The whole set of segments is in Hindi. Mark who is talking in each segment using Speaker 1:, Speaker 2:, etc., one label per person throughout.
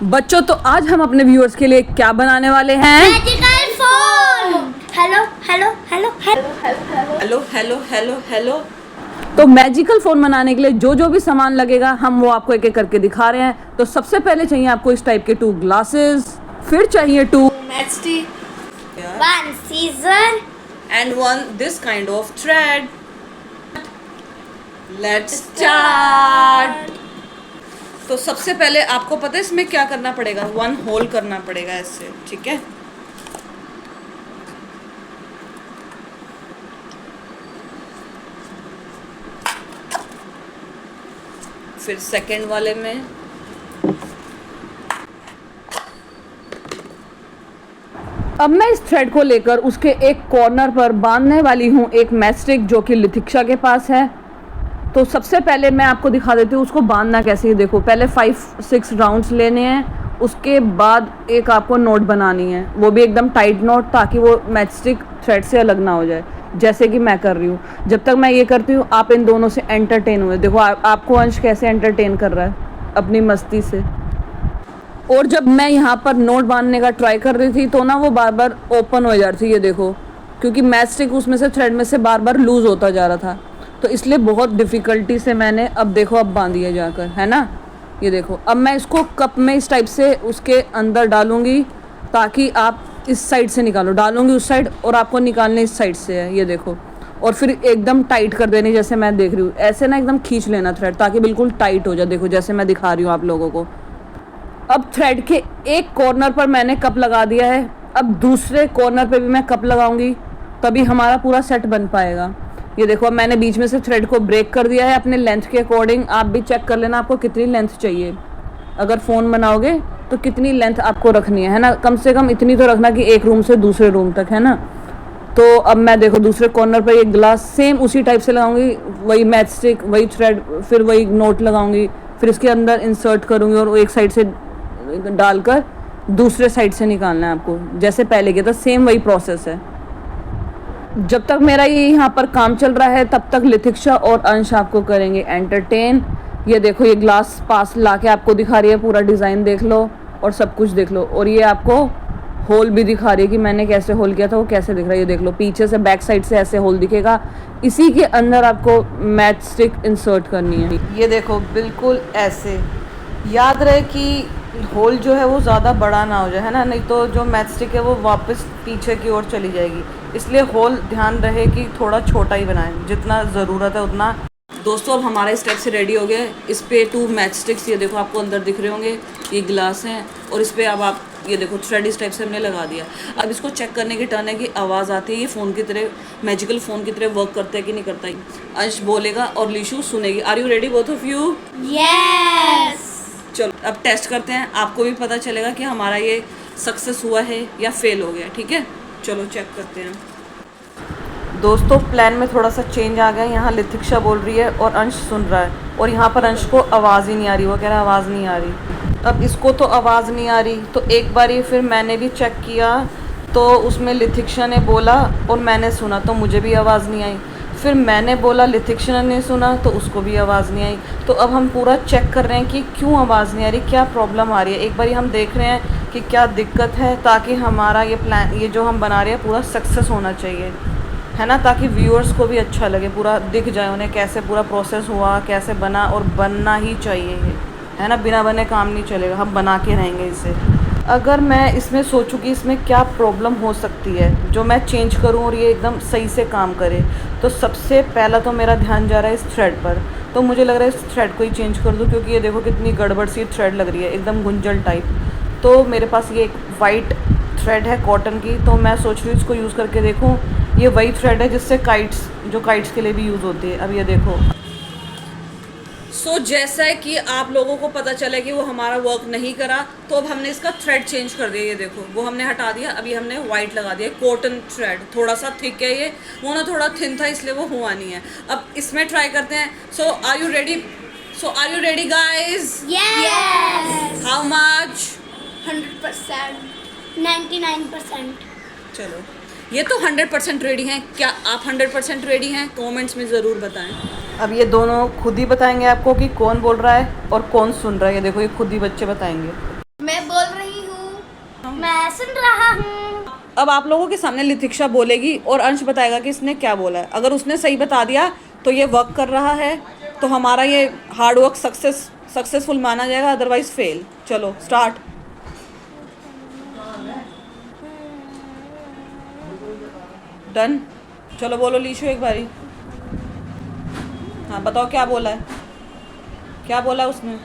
Speaker 1: बच्चों, तो आज हम अपने व्यूअर्स के लिए क्या बनाने वाले हैं?
Speaker 2: Magical phone. Hello hello hello hello
Speaker 1: hello hello hello hello. तो मैजिकल फोन बनाने के लिए जो जो भी सामान लगेगा हम वो आपको एक एक करके दिखा रहे हैं। तो सबसे पहले चाहिए आपको इस टाइप के 2 ग्लासेस, फिर चाहिए 2 matchstick,
Speaker 2: 1 scissor
Speaker 1: and 1 this kind of thread. Let's start. तो सबसे पहले आपको पता है इसमें क्या करना पड़ेगा? 1 होल करना पड़ेगा ऐसे, ठीक है? फिर सेकेंड वाले में अब मैं इस थ्रेड को लेकर उसके एक कॉर्नर पर बांधने वाली हूँ एक मैचस्टिक जो कि लिथिक्षा के पास है। तो सबसे पहले मैं आपको दिखा देती हूँ उसको बांधना कैसे है। देखो, पहले 5-6 राउंड्स लेने हैं, उसके बाद एक आपको नोट बनानी है, वो भी एकदम टाइट नोट, ताकि वो मैचस्टिक थ्रेड से अलग ना हो जाए, जैसे कि मैं कर रही हूँ। जब तक मैं ये करती हूँ आप इन दोनों से एंटरटेन हुए। देखो आपको अंश कैसे एंटरटेन कर रहा है अपनी मस्ती से। और जब मैं यहाँ पर नोट बांधने का ट्राई कर रही थी तो ना वो बार बार ओपन हो जा रही थी, ये देखो, क्योंकि मैचस्टिक उसमें से थ्रेड में से बार बार लूज़ होता जा रहा था। तो इसलिए बहुत डिफ़िकल्टी से मैंने अब देखो अब बांधी है जाकर, है ना। ये देखो, अब मैं इसको कप में इस टाइप से उसके अंदर डालूँगी ताकि आप इस साइड से निकालो, डालूँगी उस साइड और आपको निकालने इस साइड से है, ये देखो। और फिर एकदम टाइट कर देनी, जैसे मैं देख रही हूँ ऐसे ना एकदम खींच लेना थ्रेड ताकि बिल्कुल टाइट हो जाए। देखो जैसे मैं दिखा रही हूँ आप लोगों को। अब थ्रेड के एक कॉर्नर पर मैंने कप लगा दिया है, अब दूसरे कॉर्नर पे भी मैं कप लगाऊंगी, तभी हमारा पूरा सेट बन पाएगा। ये देखो, अब मैंने बीच में से थ्रेड को ब्रेक कर दिया है अपने लेंथ के अकॉर्डिंग। आप भी चेक कर लेना आपको कितनी लेंथ चाहिए। अगर फ़ोन बनाओगे तो कितनी लेंथ आपको रखनी है ना, कम से कम इतनी तो रखना कि एक रूम से दूसरे रूम तक, है ना। तो अब मैं देखो दूसरे कॉर्नर पर एक ग्लास सेम उसी टाइप से लगाऊंगी, वही मैचस्टिक, वही थ्रेड, फिर वही नोट लगाऊंगी, फिर इसके अंदर इंसर्ट करूंगी और एक साइड से डालकर दूसरे साइड से निकालना है आपको, जैसे पहले किया था, सेम वही प्रोसेस है। जब तक मेरा ये यहाँ पर काम चल रहा है तब तक लिथिक्षा और अंश आपको करेंगे एंटरटेन। ये देखो, ये ग्लास पास लाके आपको दिखा रही है, पूरा डिज़ाइन देख लो और सब कुछ देख लो। और ये आपको होल भी दिखा रही है कि मैंने कैसे होल किया था, वो कैसे दिख रहा है। ये देख लो, पीछे से बैक साइड से ऐसे होल दिखेगा, इसी के अंदर आपको मैच स्टिक इंसर्ट करनी है। ये देखो बिल्कुल ऐसे, याद रहे कि होल जो है वो ज़्यादा बड़ा ना हो जाए, है ना, नहीं तो जो मैच स्टिक है वो वापस पीछे की ओर चली जाएगी। इसलिए होल ध्यान रहे कि थोड़ा छोटा ही बनाएं, जितना ज़रूरत है उतना। दोस्तों, अब हमारा स्टेप से रेडी हो गया। इस पे 2 मैच स्टिक्स, ये देखो आपको अंदर दिख रहे होंगे, ये ग्लास हैं, और इस पर अब आप ये देखो थ्रेड इस टाइप से हमने लगा दिया। अब इसको चेक करने की टर्न है कि आवाज़ आती है, ये फ़ोन की तरह, मैजिकल फ़ोन की तरह वर्क करता है कि नहीं करता है। अंश बोलेगा और लीशु सुनेगी। Are you ready both of you?
Speaker 2: Yes.
Speaker 1: चलो अब टेस्ट करते हैं, आपको भी पता चलेगा कि हमारा ये सक्सेस हुआ है या फेल हो गया, ठीक है। चलो चेक करते हैं। दोस्तों, प्लान में थोड़ा सा चेंज आ गया। यहाँ लिथिक्षा बोल रही है और अंश सुन रहा है, और यहाँ पर अंश को आवाज़ ही नहीं आ रही, वो कह रहा है आवाज़ नहीं आ रही। अब इसको तो आवाज़ नहीं आ रही, तो एक बार ये फिर मैंने भी चेक किया, तो उसमें लिथिक्षा ने बोला और मैंने सुना, तो मुझे भी आवाज़ नहीं आई। फिर मैंने बोला, लिथिक्षा ने सुना, तो उसको भी आवाज़ नहीं आई। तो अब हम पूरा चेक कर रहे हैं कि क्यों आवाज़ नहीं आ रही, क्या प्रॉब्लम आ रही है। एक बार हम देख रहे हैं कि क्या दिक्कत है, ताकि हमारा ये प्लान, ये जो हम बना रहे हैं, पूरा सक्सेस होना चाहिए, है ना, ताकि व्यूअर्स को भी अच्छा लगे, पूरा दिख जाए उन्हें कैसे पूरा प्रोसेस हुआ, कैसे बना। और बनना ही चाहिए ये, है ना, बिना बने काम नहीं चलेगा, हम बना के रहेंगे इसे। अगर मैं इसमें सोचूं कि इसमें क्या प्रॉब्लम हो सकती है जो मैं चेंज करूं और ये एकदम सही से काम करे, तो सबसे पहला तो मेरा ध्यान जा रहा है इस थ्रेड पर। तो मुझे लग रहा है इस थ्रेड को ही चेंज कर दूं, क्योंकि ये देखो कितनी गड़बड़ सी थ्रेड लग रही है, एकदम गुंजल टाइप। तो मेरे पास ये एक वाइट थ्रेड है कॉटन की, तो मैं सोच रही हूँ इसको यूज़ करके देखूँ। ये वही थ्रेड है जिससे काइट्स, जो काइट्स के लिए भी यूज़ होती है। अब ये देखो, जैसा है कि आप लोगों को पता चला कि वो हमारा वर्क नहीं करा, तो अब हमने इसका थ्रेड चेंज कर दिया। ये देखो, वो हमने हटा दिया, अभी हमने वाइट लगा दिया, कॉटन थ्रेड। थोड़ा सा थिक है ये, वो ना थोड़ा थिन था, इसलिए वो हुआ नहीं है। अब इसमें ट्राई करते हैं। So are you ready guys?
Speaker 2: Yes.
Speaker 1: How much?
Speaker 2: 100%, 99%।
Speaker 1: चलो, ये तो 100% रेडी हैं। क्या आप 100% रेडी हैं? कमेंट्स में ज़रूर बताएं। अब ये दोनों खुद ही बताएंगे आपको कि कौन बोल रहा है और कौन सुन रहा है। ये देखो, ये खुद ही बच्चे बताएंगे।
Speaker 2: मैं मैं सुन रहा हूँ।
Speaker 1: अब आप लोगों के सामने लितिक्षा बोलेगी और अंश बताएगा कि इसने क्या बोला है। अगर उसने सही बता दिया तो ये वर्क कर रहा है, तो हमारा ये हार्ड वर्क सक्सेसफुल माना जाएगा, अदरवाइज फेल। चलो स्टार्ट। डन। चलो बोलो लीशु एक बारी। हाँ बताओ क्या बोला है, क्या बोला उसने।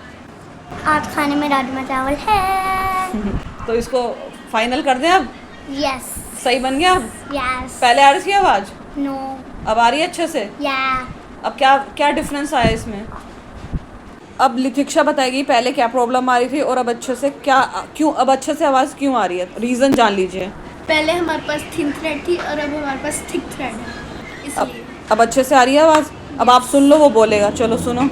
Speaker 2: आज खाने में राजमा चावल है।
Speaker 1: तो इसको फाइनल कर दें अब।
Speaker 2: यस
Speaker 1: सही बन गया अब।
Speaker 2: यस
Speaker 1: पहले आ रही थी आवाज़,
Speaker 2: नो
Speaker 1: अब आ रही है अच्छे से।
Speaker 2: या
Speaker 1: अब क्या क्या डिफरेंस आया इसमें। अब लितिक्षा बताएगी पहले क्या प्रॉब्लम आ रही थी और अब अच्छे से क्या, क्यों अब अच्छे से आवाज़ क्यों आ रही है, रीज़न जान लीजिए।
Speaker 3: पहले हमारे पास थिन थ्रेड थी और अब हमारे पास थिक थ्रेड है,
Speaker 1: अब
Speaker 3: इसलिए।
Speaker 1: अब अच्छे से आ रही है आवाज़। अब आप सुन लो, वो बोलेगा। चलो सुनो।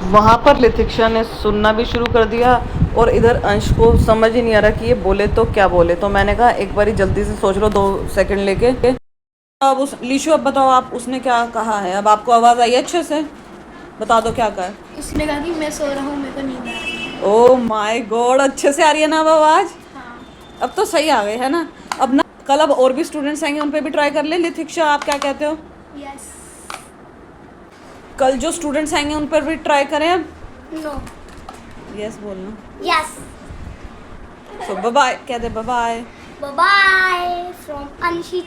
Speaker 1: वहाँ पर लितिक्षा ने सुनना भी शुरू कर दिया और इधर अंश को समझ ही नहीं आ रहा कि ये बोले तो क्या बोले। तो मैंने कहा एक बारी जल्दी से सोच लो 2 सेकंड लेके। अब उस लीशु अब बताओ आप, उसने क्या कहा है। अब आपको आवाज़ आई है अच्छे से, बता दो क्या कहा है।
Speaker 3: उसने कहा कि मैं सो रहा हूँ, मेरे को नींद आ रही है।
Speaker 1: ओह माय गॉड, अच्छे से आ रही है ना अब आवाज़।
Speaker 3: हाँ।
Speaker 1: अब तो सही आ गई है ना। अब ना कल अब और भी स्टूडेंट्स आएंगे, उन पे भी ट्राई कर ले। लितिक्षा आप क्या कहते हो,
Speaker 3: यस।
Speaker 1: कल जो स्टूडेंट्स आएंगे उन पर भी ट्राई करें अब।
Speaker 2: नो
Speaker 1: यस बोलना।
Speaker 2: यस
Speaker 1: सो बाय बाय, कहते bye bye.
Speaker 2: Bye bye from Anshit.